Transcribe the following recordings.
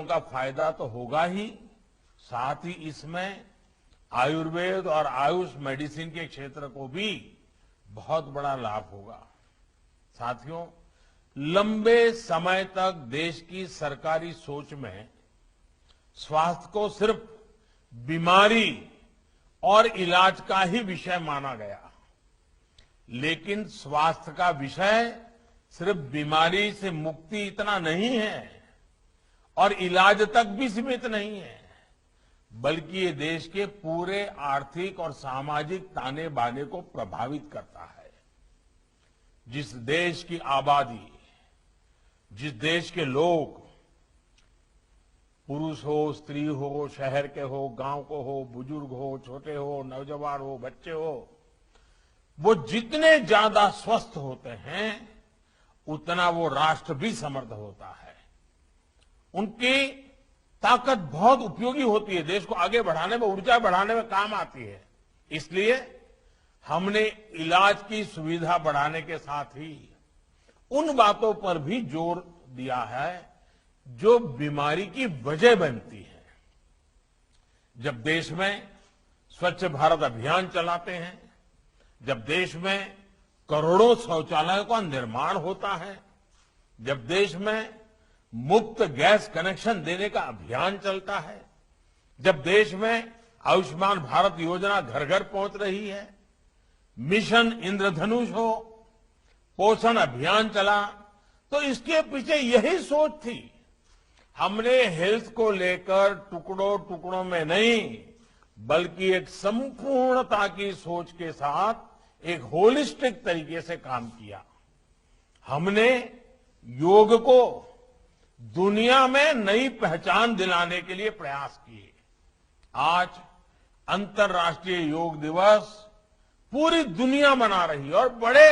का फायदा तो होगा ही, साथ ही इसमें आयुर्वेद और आयुष मेडिसिन के क्षेत्र को भी बहुत बड़ा लाभ होगा। साथियों, लंबे समय तक देश की सरकारी सोच में स्वास्थ्य को सिर्फ बीमारी और इलाज का ही विषय माना गया, लेकिन स्वास्थ्य का विषय सिर्फ बीमारी से मुक्ति इतना नहीं है और इलाज तक भी सीमित नहीं है, बल्कि ये देश के पूरे आर्थिक और सामाजिक ताने बाने को प्रभावित करता है। जिस देश की आबादी, जिस देश के लोग, पुरुष हो, स्त्री हो, शहर के हो, गांव को हो, बुजुर्ग हो, छोटे हो, नौजवान हो, बच्चे हो, वो जितने ज्यादा स्वस्थ होते हैं उतना वो राष्ट्र भी समृद्ध होता है। उनकी ताकत बहुत उपयोगी होती है, देश को आगे बढ़ाने में, ऊर्जा बढ़ाने में काम आती है। इसलिए हमने इलाज की सुविधा बढ़ाने के साथ ही उन बातों पर भी जोर दिया है जो बीमारी की वजह बनती है। जब देश में स्वच्छ भारत अभियान चलाते हैं, जब देश में करोड़ों शौचालयों का निर्माण होता है, जब देश में मुफ्त गैस कनेक्शन देने का अभियान चलता है, जब देश में आयुष्मान भारत योजना घर घर पहुंच रही है, मिशन इंद्रधनुष हो, पोषण अभियान चला, तो इसके पीछे यही सोच थी। हमने हेल्थ को लेकर टुकड़ों टुकड़ों में नहीं, बल्कि एक संपूर्णता की सोच के साथ एक होलिस्टिक तरीके से काम किया। हमने योग को दुनिया में नई पहचान दिलाने के लिए प्रयास किए। आज अंतर्राष्ट्रीय योग दिवस पूरी दुनिया मना रही है और बड़े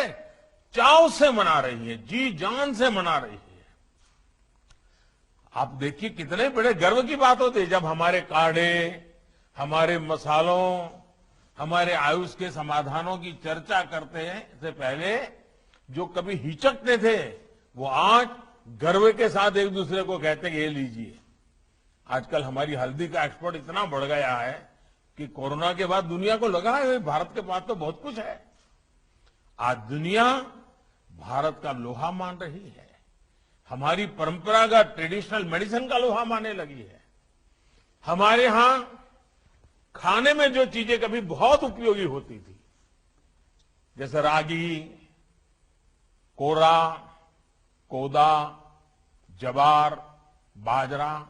चाव से मना रही है, जी जान से मना रही है। आप देखिए कितने बड़े गर्व की बात होती है जब हमारे काढ़े, हमारे मसालों, हमारे आयुष के समाधानों की चर्चा करते हैं। इससे पहले जो कभी हिचकते थे वो आज गर्व के साथ एक दूसरे को कहते हैं ये लीजिए। आजकल हमारी हल्दी का एक्सपोर्ट इतना बढ़ गया है कि कोरोना के बाद दुनिया को लगा है भारत के पास तो बहुत कुछ है। आज दुनिया भारत का लोहा मान रही है, हमारी परंपरागत ट्रेडिशनल मेडिसिन का लोहा मानने लगी है। हमारे यहां खाने में जो चीजें कभी बहुत उपयोगी होती थी, जैसे रागी, कोरा, कोदा, जवार, बाजरा,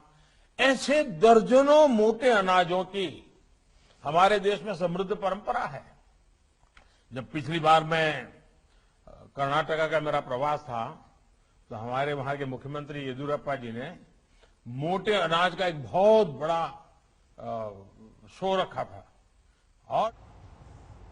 ऐसे दर्जनों मोटे अनाजों की हमारे देश में समृद्ध परंपरा है। जब पिछली बार मैं कर्नाटका का मेरा प्रवास था तो हमारे वहां के मुख्यमंत्री येदियुरप्पा जी ने मोटे अनाज का एक बहुत बड़ा शो रखा था और